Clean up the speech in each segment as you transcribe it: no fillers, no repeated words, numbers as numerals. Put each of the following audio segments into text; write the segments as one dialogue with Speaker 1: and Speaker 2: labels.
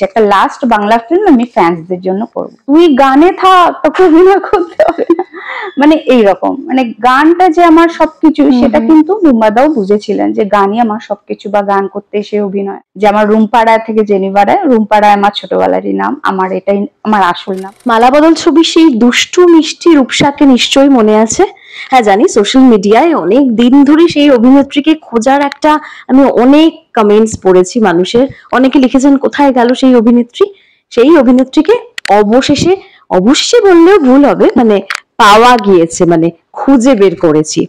Speaker 1: একটা last Bangla film আমি ফ্যান্সদের জন্য করবো, তুই গানে থাক, তোকে অভিনয় করতে হবে না, মানে এইরকম। মানে গানটা যে আমার সবকিছু, সেটা কিন্তু রুম্বাদাও বুঝেছিলেন যে গানই আমার সবকিছু, বা গান করতে এসে অভিনয়। যে আমার রুমপাড়া থেকে জেনিভারে, রুমপাড়ায় আমার ছোটবেলারই নাম, আমার এটাই আমার আসল নাম।
Speaker 2: মালাবদল ছবি সেই দুষ্টু মিষ্টি রূপসাকে নিশ্চয়ই মনে আছে। হ্যাঁ জানি, সোশ্যাল মিডিয়ায় অনেক দিন ধরে সেই অভিনেত্রীকে খোঁজার একটা, আমি অনেক কমেন্টস পড়েছি মানুষের, অনেকে লিখেছেন কোথায় গেল সেই অভিনেত্রী। সেই অভিনেত্রীকে অবশ্যই বললেও ভুল হবে, মানে পাওয়া গিয়েছে, মানে খুঁজে বের করেছি।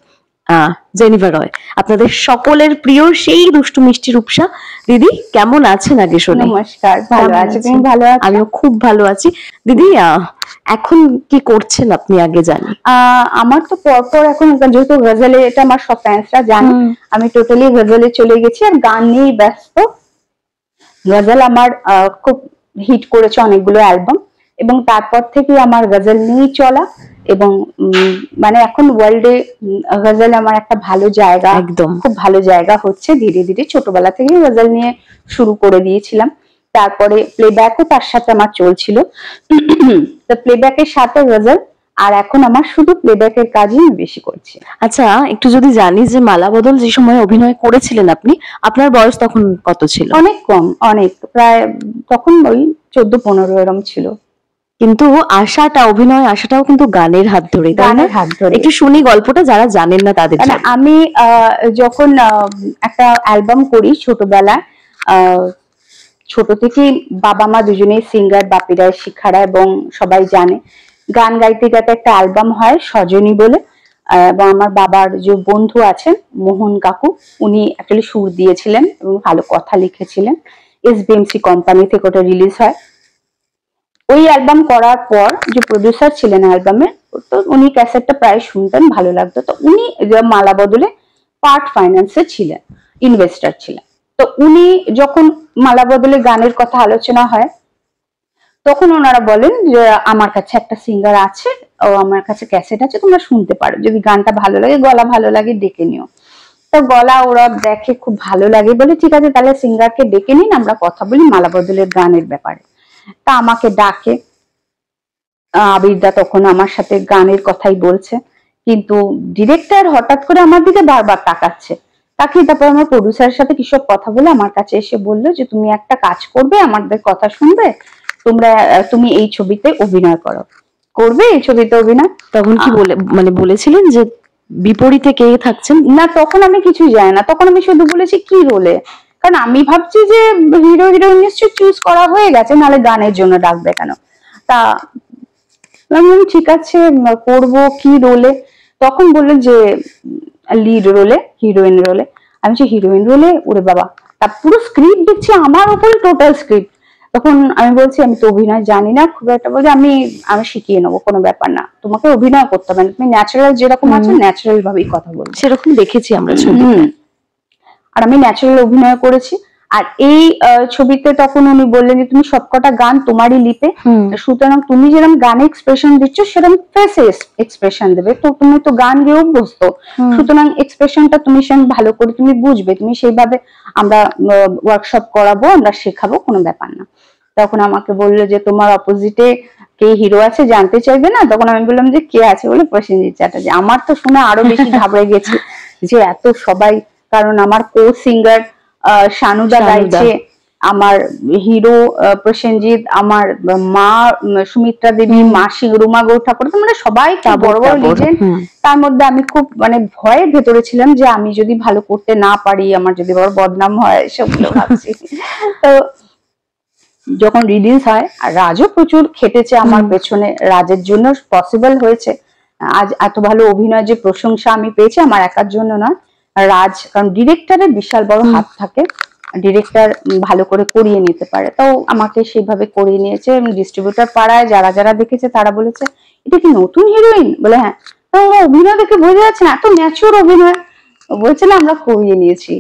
Speaker 2: জেনিফার রয়, আপনাদের সকলের প্রিয় সেই দুষ্টু মিষ্টি রূপসা। দিদি কেমন আছেন আগে শুনে?
Speaker 1: নমস্কার, ভালো আছি, তুমি ভালো আছো?
Speaker 2: আমিও খুব ভালো আছি। দিদি এখন কি করছেন আপনি আগে জানি?
Speaker 1: আমার তো পরপর এখন, যেহেতু গজলে, এটা আমার সব ফ্যান্সরা জানে, আমি টোটালি গজলে চলে গেছি, আর গান নিয়েই ব্যস্ত। গজল আমার খুব হিট করেছে, অনেকগুলো অ্যালবাম, এবং তারপর থেকে আমার গজল নিয়েই চলা। এবং মানে এখন ওয়ার্ল্ডে গজল আমার একটা ভালো জায়গা,
Speaker 2: একদম
Speaker 1: খুব ভালো জায়গা হচ্ছে ধীরে ধীরে। ছোটবেলা থেকেই গজল নিয়ে শুরু করে দিয়েছিলাম, তারপরে প্লেব্যাকও তার সাথে আমার চলছিল, তো প্লেব্যাকের সাথে গজল, আর এখন আমার শুধু প্লেব্যাকের কাজই আমি বেশি করছি।
Speaker 2: আচ্ছা, একটু যদি জানি যে মালাবদল যে সময় অভিনয় করেছিলেন আপনি, আপনার বয়স তখন কত ছিল?
Speaker 1: অনেক কম, অনেক, প্রায় তখন ওই 14-15 এরকম ছিল।
Speaker 2: কিন্তু অভিনয় আশাটাও কিন্তু গানের হাত ধরে,
Speaker 1: গানের হাত ধরে।
Speaker 2: একটু শুনি গল্পটা, যারা জানেন না তাদের।
Speaker 1: আমি যখন একটা অ্যালবাম করি ছোটবেলায়, ছোট থেকেই বাবা মা দুজনেই সিঙ্গার, বাপিরা শিখারা, এবং সবাই জানে গান গাইতে গাইতে একটা অ্যালবাম হয় সজনী বলে, এবং আমার বাবার যে বন্ধু আছেন মোহন কাকু, উনি অ্যাকচুয়ালি সুর দিয়েছিলেন এবং ভালো কথা লিখেছিলেন। SBMC কোম্পানি থেকে ওটা রিলিজ হয়। ওই অ্যালবাম করার পর যে প্রডিউসার ছিলেন অ্যালবামের, তো উনি ক্যাসেটটা প্রায় শুনতেন, ভালো লাগতো, তো উনি মালাবদলে পার্ট ফাইন্যান্সে ছিলেন, ইনভেস্টার ছিলেন। তো উনি যখন মালাবদলে গানের কথা আলোচনা হয়, তখন ওনারা বলেন যে আমার কাছে একটা সিঙ্গার আছে, ও আমার কাছে ক্যাসেট আছে, তোমরা শুনতে পারো, যদি গানটা ভালো লাগে, গলা ভালো লাগে, ডেকে নিও। তো গলা ওরা দেখে খুব ভালো লাগে, বলে ঠিক আছে তাহলে সিঙ্গারকে ডেকে নিন, আমরা কথা বলি মালাবদলের গানের ব্যাপারে। তা আমাকে ডাকে, আবিরদা তখন আমার সাথে গানের কথাই বলছে, কিন্তু ডিরেক্টর হঠাৎ করে আমার দিকে বারবার তাকাচ্ছে, তাকিয়ে তারপর আমার প্রডিউসারের সাথে কিসব কথা বলে আমার কাছে এসে বললো যে তুমি একটা কাজ করবে, আমাদের কথা শুনবে, তুমি এই ছবিতে অভিনয় করবে এই ছবিতে অভিনয়।
Speaker 2: তখন কি মানে বলেছিলেন যে বিপরীতে কে থাকছেন?
Speaker 1: না, তখন আমি কিছুই জানি না, তখন আমি শুধু বলেছি কি রোলে, কারণ আমি ভাবছি যে হিরো হিরোইন নিশ্চয়ই চুজ করা হয়ে গেছে, নাহলে গানের জন্য ডাকবে কেন। তা ঠিক আছে, করবো কি রোলে। তখন বললো যে লিড রোলে, হিরোইন রোলে। আমি বলছি হিরোইন রোলে, ওরে বাবা, তা পুরো স্ক্রিপ্ট দিচ্ছি আমার উপরে, টোটাল স্ক্রিপ্ট। তখন আমি বলছি আমি তো অভিনয় জানি না খুব একটা, বলছি আমি শিখিয়ে নেবো, কোনো ব্যাপার না, তোমাকে অভিনয় করতে হবে না, তুমি ন্যাচারাল যেরকম আছো ন্যাচারাল ভাবেই কথা বলবো।
Speaker 2: সেরকম দেখেছি আমরা ছবি,
Speaker 1: আর আমি ন্যাচারাল অভিনয় করেছি। আর এই ছবিতে তখন উনি বললেন যে তুমি সবকটা গান তোমারই লিপে, সুতরাং তুমি যেরকম গানে এক্সপ্রেশন দিচ্ছ সেরকম ফেসে এক্সপ্রেশন দেবে, তো তুমি তো গান গিয়ে অভ্যস্ত, সুতরাং এক্সপ্রেশনটা তুমি সেরকম ভালো করে তুমি বুঝবে, তুমি সেইভাবে আমরা ওয়ার্কশপ করাবো, আমরা শেখাবো, কোনো ব্যাপার না। তখন আমাকে বললো যে তোমার অপোজিটে কে হিরো আছে জানতে চাইবে না? তখন আমি বললাম যে কে আছে, বলে প্রসেনজিৎ চ্যাটার্জি। আমার তো শুনে আরো বেশি ঘাবড়ে গেছি যে এত সবাই, কারণ আমার কো সিঙ্গার শানুদা গাইছে, আমার হিরো প্রসেনজিৎ, আমার মা সুমিত্রা দেবী, মাসি রুমা গৌর ঠাকুর, মানে সবাই বড় বড় লিজেন্ড। তার মধ্যে আমি খুব মানে ভয়ের ভেতরে ছিলাম যে আমি যদি ভালো করতে না পারি, আমার যদি বড় বদনাম হয়, সেগুলো ভাবছি। তো যখন রিলিজ হয়, আর রাজও প্রচুর খেটেছে আমার পেছনে, রাজের জন্য পসিবল হয়েছে আজ এত ভালো অভিনয়, যে প্রশংসা আমি পেয়েছি আমার একার জন্য নয়, রাজ, কারণ ডিরেক্টরের বিশাল বড় হাত থাকে, ডিরেক্টর ভালো করে করিয়ে নিতে পারে, তো আমাকে সেইভাবে করিয়ে নিয়েছে। ডিস্ট্রিবিউটর পাড়ায় যারা যারা দেখেছে তারা বলেছে এটা কি নতুন হিরোইন, বলে হ্যাঁ, তো অভিনয় দেখে বোঝা যাচ্ছে না এত ন্যাচুরাল অভিনয়, বলছে না আমরা করিয়ে নিয়েছি।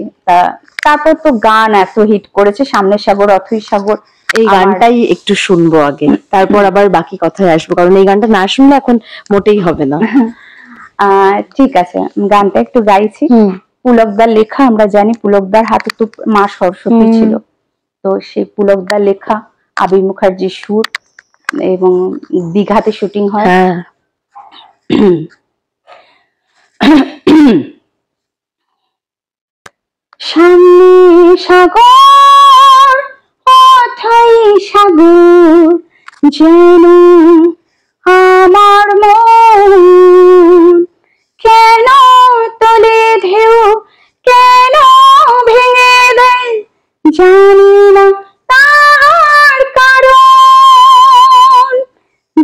Speaker 1: তারপর তো গান এত হিট করেছে, সামনের সাগর অথই সাগর,
Speaker 2: এই গানটাই একটু শুনবো আগে, তারপর আবার বাকি কথায় আসবো, কারণ এই গানটা না শুনলে এখন মোটেই হবে না।
Speaker 1: ঠিক আছে, গানটা একটু গাইছি। পুলকদার লেখা, আমরা জানি পুলকদার হাতে তো মা সরস্বতী ছিল, তো সেই পুলকদার লেখা আবির মুখার্জির সুর, এবং দীঘাতে শুটিং হয়। সামনে সাগর, অথাই সাগর, যেন আমার মন, কেন তলে ঢেউ, কেন ভেঙে দেয়, জানি না তার কারণ,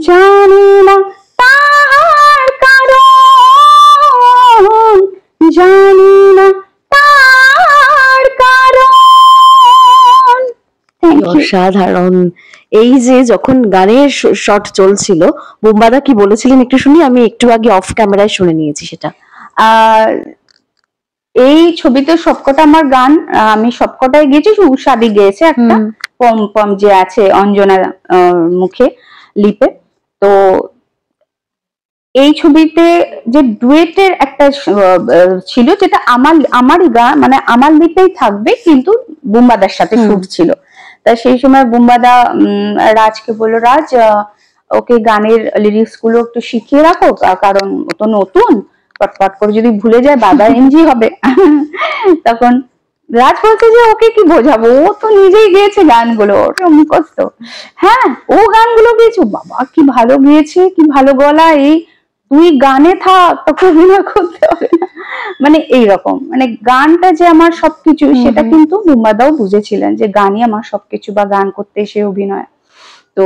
Speaker 1: জানি না তার কারণ, জানি না তার কারণ।
Speaker 2: অসাধারণ। এই যে যখন গানের শট চলছিল, বুম্বাদা কি বলেছিলেন একটু শুনি, আমি একটু আগে অফ ক্যামেরায় শুনে নিয়েছি সেটা।
Speaker 1: এই ছবিতে সবকটা আমার গান, আমি সবকটাই গেয়েছি, উষাদি গেয়েছে একটা, পম পম যে আছে অঞ্জনা মুখে লিপে। তো এই ছবিতে যে ডুয়েটের একটা ছিল, যেটা আমারই গান, মানে আমার লিপেই থাকবে, কিন্তু বুম্বাদার সাথে শুট ছিল। তা সেই সময় বুম্বাদা রাজকে বললো, রাজ ওকে গানের লিরিক্স গুলো একটু শিখিয়ে রাখো, কারণ ও তো নতুন, পটপট করে যদি ভুলে যায় বাবা এনজি হবে। তখন রাজ বলছে যে ওকে কি বোঝাবো, ও তো নিজেই গেয়েছে গানগুলো, ওটা মুখস্থ। হ্যাঁ, ও গানগুলো গেয়েছে, বাবা কি ভালো গিয়েছে, কি ভালো গলা, এই তুই গানে থাক, তোকে অভিনয় করতে হবে না, মানে এইরকম। মানে গানটা যে আমার সবকিছু, সেটা কিন্তু বুম্বাদাও বুঝেছিলেন যে গানই আমার সবকিছু, বা গান করতে সে অভিনয়। তো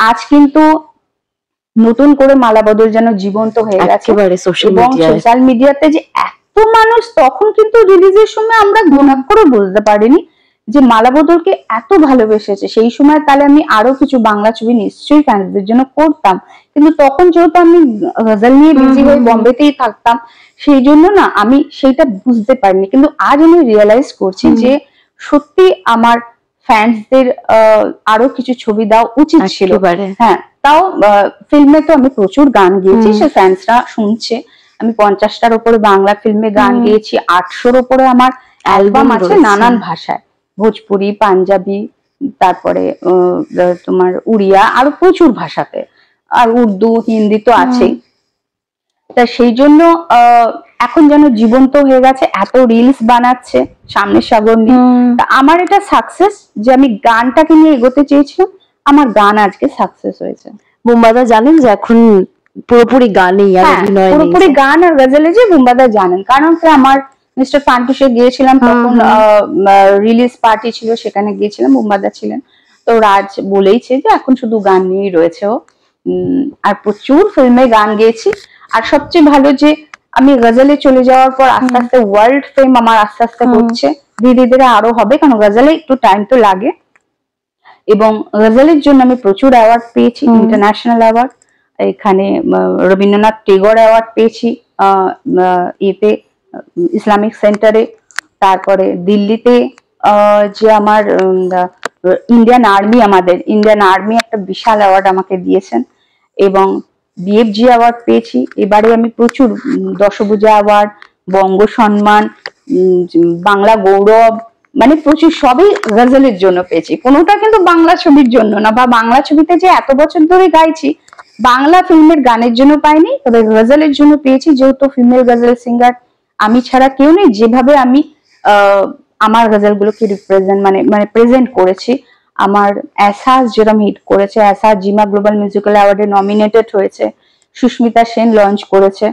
Speaker 1: আজ কিন্তু নতুন করে মালাবদল যেন জীবন্ত হয়ে গেছে, এবং সোশ্যাল মিডিয়াতে যে এত মানুষ, তখন কিন্তু রিলিজের সময় আমরা গুণাক করে বুঝতে পারিনি যে মালাবদলকে এত ভালোবেসেছে। সেই সময় তাহলে আমি আরো কিছু বাংলা ছবি নিশ্চয়ই ফ্যান্সদের জন্য করতাম, কিন্তু তখন যেহেতু আমি গজল নিয়ে বিজি হয়ে বম্বেতেই থাকতাম, সেই জন্য না আমি সেইটা বুঝতে পারিনি। কিন্তু আজ আমি রিয়েলাইজ করছি যে সত্যি আমার ফ্যান্সদের আরো কিছু ছবি দেওয়া উচিত ছিল। হ্যাঁ, তাও ফিল্মে তো আমি প্রচুর গান গেয়েছি, সে ফ্যান্সরা শুনছে। আমি 50টার উপরে বাংলা ফিল্মে গান গেয়েছি, 800-র উপরে আমার অ্যালবাম আছে নানান ভাষায়, ভোজপুরি, পাঞ্জাবি, তারপরে তোমার উড়িয়া, আরো প্রচুর ভাষাতে, আর উর্দু, হিন্দি তো আছেই। তা সেই জন্য এখন যেন জীবন্ত হয়ে গেছে, এত রিলস বানাচ্ছে সামনে সাগর নিয়ে। তা আমার এটা সাকসেস যে আমি গানটাকে নিয়ে এগোতে চেয়েছিলাম, আমার গান আজকে সাকসেস হয়েছে।
Speaker 2: বুম্বাদা জানেন যে এখন পুরোপুরি গানই, আর অভিনয় নেই,
Speaker 1: পুরোপুরি গান আর গজলে যে বুম্বাদা জানেন, কারণ আমার মিস্টার ফান্টুসে গিয়েছিলাম, তখন রিলিজ পার্টি ছিল, সেখানে গিয়েছিলাম, বুম্বাদা ছিলেন। তো রাজ বলেইছে যে এখন শুধু গান নিয়েই রয়েছে ও, আর প্রচুর ফিল্মে গান গেয়েছি। আর সবচেয়ে ভালো যে আমি গজলে চলে যাওয়ার পর আস্তে আস্তে ওয়ার্ল্ড ফেম আমার আস্তে আস্তে হচ্ছে, ধীরে ধীরে আরো হবে, কারণ গজলে একটু টাইম তো লাগে। এবং গজলের জন্য আমি প্রচুর অ্যাওয়ার্ড পেয়েছি, ইন্টারন্যাশনাল অ্যাওয়ার্ড, এখানে রবীন্দ্রনাথ টেগোর অ্যাওয়ার্ড পেয়েছি এতে ইসলামিক সেন্টারে, তারপরে দিল্লিতে যে আমার ইন্ডিয়ান আর্মি, আমাদের ইন্ডিয়ান আর্মি একটা বিশাল অ্যাওয়ার্ড আমাকে দিয়েছেন, এবং বিএফজি অ্যাওয়ার্ড পেয়েছি। এবারে আমি প্রচুর দশভূজা অ্যাওয়ার্ড, বঙ্গ সম্মান, বাংলা গৌরব, মানে প্রচুর, সবই গজলের জন্য পেয়েছি, কোনোটা কিন্তু বাংলা ছবির জন্য না, বা বাংলা ছবিতে যে এত বছর ধরে গাইছি বাংলা ফিল্মের গানের জন্য পাইনি, তবে গজলের জন্য পেয়েছি, যেহেতু ফিমেল গজল সিঙ্গার আমি ছাড়া কেউ নেই। যেভাবে আমি আমার গজলগুলোকে রিপ্রেজেন্ট মানে প্রেজেন্ট করেছি, আমার এহসাস যেরকম হিট করেছে, এহসাস জিমা গ্লোবাল মিউজিক্যাল অ্যাওয়ার্ডে নমিনেটেড হয়েছে, সুস্মিতা সেন লঞ্চ করেছে,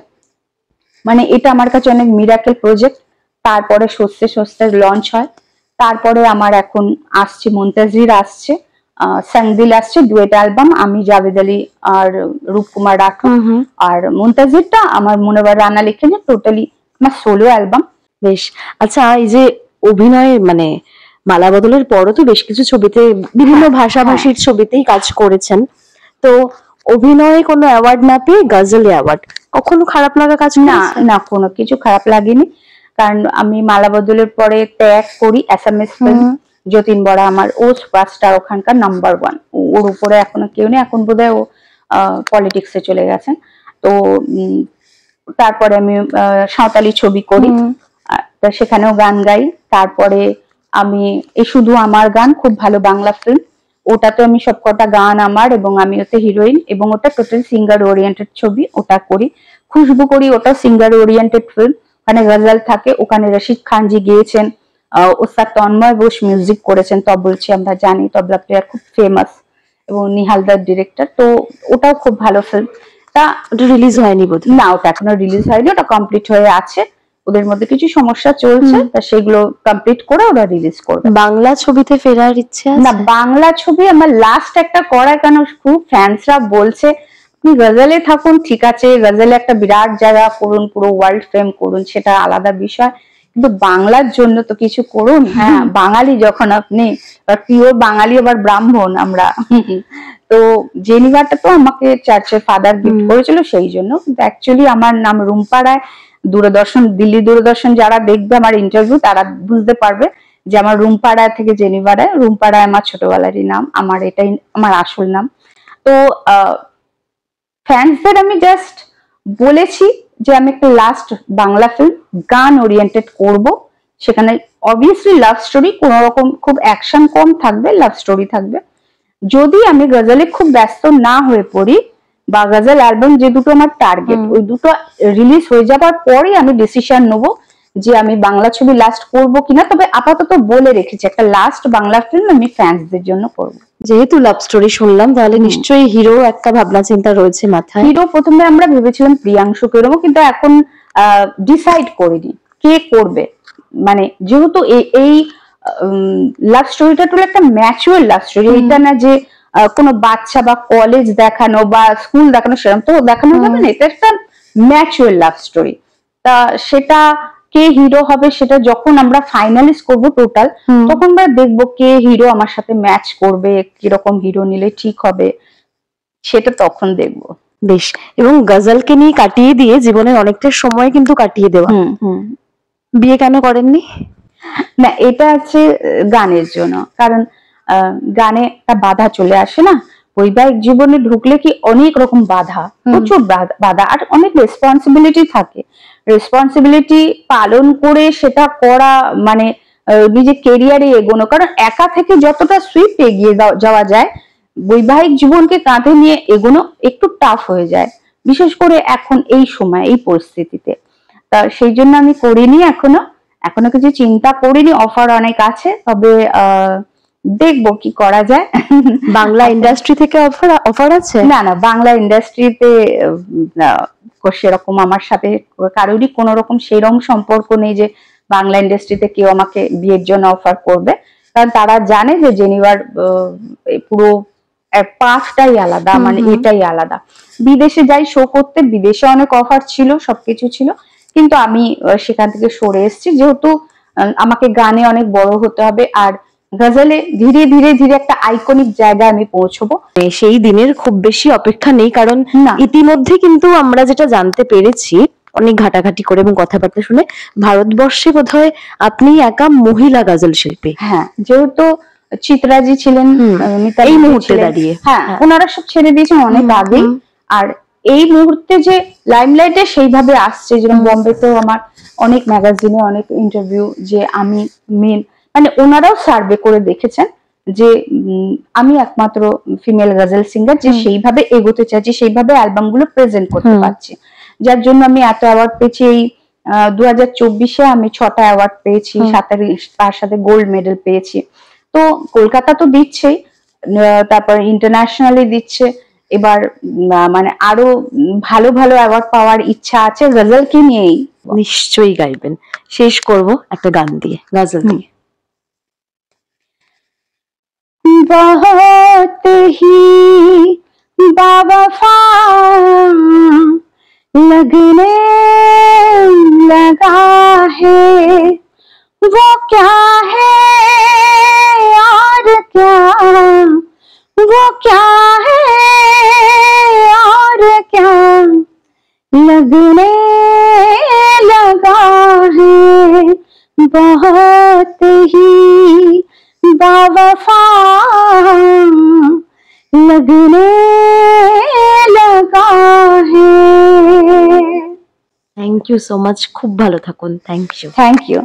Speaker 1: মানে এটা আমার কাছে অনেক মিরাকেল প্রজেক্ট। তারপরে সস্তে সস্তে লঞ্চ হয়, তারপরে আমার এখন আসছে মুনতাজির, আসছে সাংদিল, আসছে ডুয়েট অ্যালবাম, আমি জাভেদ আলী আর রূপকুমার রাঠোর, আর মুনতাজিরটা আমার মুনওয়ার রানা লিখেছে, টোটালি আমার সোলো অ্যালবাম।
Speaker 2: বেশ, আচ্ছা, এই যে অভিনয়, মানে মালাবদলের পরও তো বেশ কিছু ছবিতে, বিভিন্ন ভাষাভাষীর ছবিতেই কাজ করেছেন, তো অভিনয়ে কোনো অ্যাওয়ার্ড না পেয়ে গজল অ্যাওয়ার্ড, কখনো খারাপ লাগা কাজ?
Speaker 1: না না, কোনো কিছু খারাপ লাগেনি, কারণ আমি মালাবদলের পরে ত্যাগ করি এসএমএস ফিল্ম, যতীন বড়া আমার, ও সুপারস্টার, ওখানকার নাম্বার 1, ওর উপরে এখনো কেউ নেই, এখন বোধহয় ও পলিটিক্সে চলে গেছেন। তো তারপরে আমি সাঁওতালি ছবি করি, সেখানেও গান গাই। তারপরে আমি এই শুধু আমার গান, খুব ভালো বাংলা ফিল্ম, ওটাতে আমি সবকটা গান আমার, এবং আমি ওতে হিরোইন, এবং ওটা টোটাল সিঙ্গার ওরিয়েন্টেড ছবি, ওটা করি। খুশবু করি, ওটা সিঙ্গার ওরিয়েন্টেড ফিল্ম, ওখানে গজল থাকে, ওখানে রশিদ খানজি গিয়েছেন, ওস্তাদ তন্ময় বোস মিউজিক করেছেন, তবলছি আমরা জানি, তবলা প্লেয়ার খুব ফেমাস, এবং নিহালদার ডিরেক্টর। তো ওটাও খুব ভালো ফিল্ম। তা
Speaker 2: ওটা রিলিজ হয়নি বোধ
Speaker 1: না, ওটা এখনো রিলিজ হয়নি, ওটা কমপ্লিট হয়ে আছে, ওদের মধ্যে কিছু সমস্যা চলছে, তা সেগুলো কমপ্লিট করে ওরা রিলিজ করবে।
Speaker 2: বাংলা ছবিতে ফেরার ইচ্ছে আছে?
Speaker 1: না, বাংলা ছবি আমার লাস্ট একটা করার, কারণ খুব ফ্যান্সরা বলছে আপনি গজলে থাকুন, ঠিক আছে, গজলে একটা বিরাট জায়গা করুন, পুরো ওয়ার্ল্ড ফেম করুন, সেটা আলাদা বিষয়, কিন্তু বাংলার জন্য তো কিছু করুন। হ্যাঁ, বাঙালি যখন আপনি, পিওর বাঙালি, আবার ব্রাহ্মণ আমরা, তো জেনিভাটা তো আমাকে চার্চের ফাদার গিফট করেছিল, সেই জন্য। কিন্তু অ্যাকচুয়ালি আমার নাম রুম্পা রায়। দূরদর্শন, দিল্লি দূরদর্শন যারা দেখবে আমার ইন্টারভিউ, তারা বুঝতে পারবে যে আমার রুম্পা রায় থেকে জেনিভা রায়। রুম্পা রায় আমার ছোটবেলারই নাম, আমার এটাই আমার আসল নাম। তো ফ্যান্সদের আমি জাস্ট বলেছি যে আমি একটা লাস্ট বাংলা ফিল্ম গান ওরিয়েন্টেড করব, সেখানে অবভিয়াসলি লাভ স্টোরি, কোন রকম খুব অ্যাকশন কম থাকবে, লাভ স্টোরি থাকবে। যদি আমি গজলে খুব ব্যস্ত না হয়ে পড়ি, বা গজল অ্যালবাম যে দুটো আমার টার্গেট, ওই দুটো রিলিজ হয়ে যাবার পরে আমি ডিসিশন নেবো যে আমি বাংলা ছবি লাস্ট করব কিনা। তবে আপাতত বলে রেখেছি একটা লাস্ট বাংলা ফিল্ম আমি ফ্যান্সদের জন্য করব।
Speaker 2: যেহেতু লাভ স্টোরি শুনলাম, তাহলে নিশ্চয়ই হিরো একটা ভাবনা চিন্তা রয়েছে মাথায়।
Speaker 1: হিরো প্রথমে আমরা ভেবেছিলাম প্রিয়াংশু করবো, কিন্তু এখন ডিসাইড করিনি কে করবে। মানে যেহেতু এই লাভ স্টোরিটা তো একটা ম্যাচুয়ার লাভ স্টোরি, এটা না যে কোনো বাচ্চা বা কলেজ দেখানো বা স্কুল দেখানো, সেরকম তো দেখানো যাবে না, এটা একটা ম্যাচুয়ার লাভ স্টোরি। তা সেটা কে হিরো হবে সেটা যখন আমরা ফাইনালিস্ট করবো টোটাল, তখন আমরা দেখবো কে হিরো আমার সাথে ম্যাচ করবে, কিরকম হিরো নিলে ঠিক হবে, সেটা তখন দেখবো।
Speaker 2: বেশ। এবং গজলকে নিয়ে কাটিয়ে দিয়ে জীবনের অনেকটা সময় কিন্তু কাটিয়ে দেওয়া। বিয়ে কেন করেননি?
Speaker 1: না, এটা আছে গানের জন্য, কারণ গানে একটা বাধা চলে আসে না, বৈবাহিক জীবনে ঢুকলে কি অনেক রকম বাধা, প্রচুর বাধা, আর অনেক রেসপন্সিবিলিটি থাকে। রেসপন্সিবিলিটি পালন করে সেটা করা মানে নিজের কেরিয়ারে এগোনো, কারণ একা থেকে যতটা সুইফট এগিয়ে যাওয়া যায়, বৈবাহিক জীবনকে কাঁধে নিয়ে এগোনো একটু টাফ হয়ে যায়, বিশেষ করে এখন এই সময় এই পরিস্থিতিতে। তা সেই জন্য আমি করিনি, এখনো কিছু চিন্তা করিনি, অফার অনেক আছে, তবে দেখবো কি করা যায়।
Speaker 2: বাংলা ইন্ডাস্ট্রি থেকে অফার আছে?
Speaker 1: না, বাংলা ইন্ডাস্ট্রিতে সেরকম আমার সাথে কারোরই কোন রকম সেরকম সম্পর্ক নেই যে বাংলা ইন্ডাস্ট্রিতে কেউ আমাকে বিয়ের জন্য অফার করবে, কারণ তারা জানে যে জেনিভার পুরো পাঁচটাই আলাদা, মানে এটাই আলাদা। বিদেশে যাই শো করতে, বিদেশে অনেক অফার ছিল, সবকিছু ছিল, কিন্তু আমি সেখান থেকে সরে এসেছি, যেহেতু আমাকে গানে অনেক বড় হতে হবে, আর গজলে ধীরে ধীরে ধীরে একটা আইকনিক জায়গায় আমি পৌঁছবো।
Speaker 2: সেই দিনের খুব বেশি অপেক্ষা নেই, কারণ ইতিমধ্যে কিন্তু আমরা যেটা জানতে পেরেছি অনেক ঘাটাঘাটি করে এবং কথাবার্তা শুনে, ভারতবর্ষে বোধহয় আপনি একা মহিলা গজল শিল্পী।
Speaker 1: হ্যাঁ, যেহেতু চিত্রাজি ছিলেন
Speaker 2: এই মুহূর্তে দাঁড়িয়ে,
Speaker 1: হ্যাঁ ওনারা সব ছেড়ে দিয়েছেন অনেক আগেই, আর এই মুহূর্তে যে লাইমলাইটে সেইভাবে আসছে, যেরকম বম্বেতেও আমার অনেক ম্যাগাজিনে অনেক ইন্টারভিউ, যে আমি মেন, মানে ওনারাও সার্ভে করে দেখেছেন যে আমি একমাত্র ফিমেল গজল সিঙ্গার যে সেইভাবে এগোতে চাইছি, সেইভাবে অ্যালবাম গুলো প্রেজেন্ট করতে পারছি, যার জন্য আমি এত অ্যাওয়ার্ড পেয়েছি। এই 2024-এ আমি 6টা অ্যাওয়ার্ড পেয়েছি, তার সাথে গোল্ড মেডেল পেয়েছি। তো কলকাতা তো দিচ্ছেই, তারপর ইন্টারন্যাশনালি দিচ্ছে, এবার মানে আরো ভালো ভালো অ্যাওয়ার্ড পাওয়ার ইচ্ছা আছে গজলকে নিয়েই।
Speaker 2: নিশ্চয়ই গাইবেন। শেষ করব একটা গান দিয়ে, গজল দিয়ে।
Speaker 1: बहुत ही बावफा लगने लगा है, वो क्या है और क्या, वो क्या है और क्या लगने लगा है, बहुत ही बावफा लगने लगा है।
Speaker 2: থ্যাংক ইউ সো মাচ, খুব ভালো থাকুন। Thank you.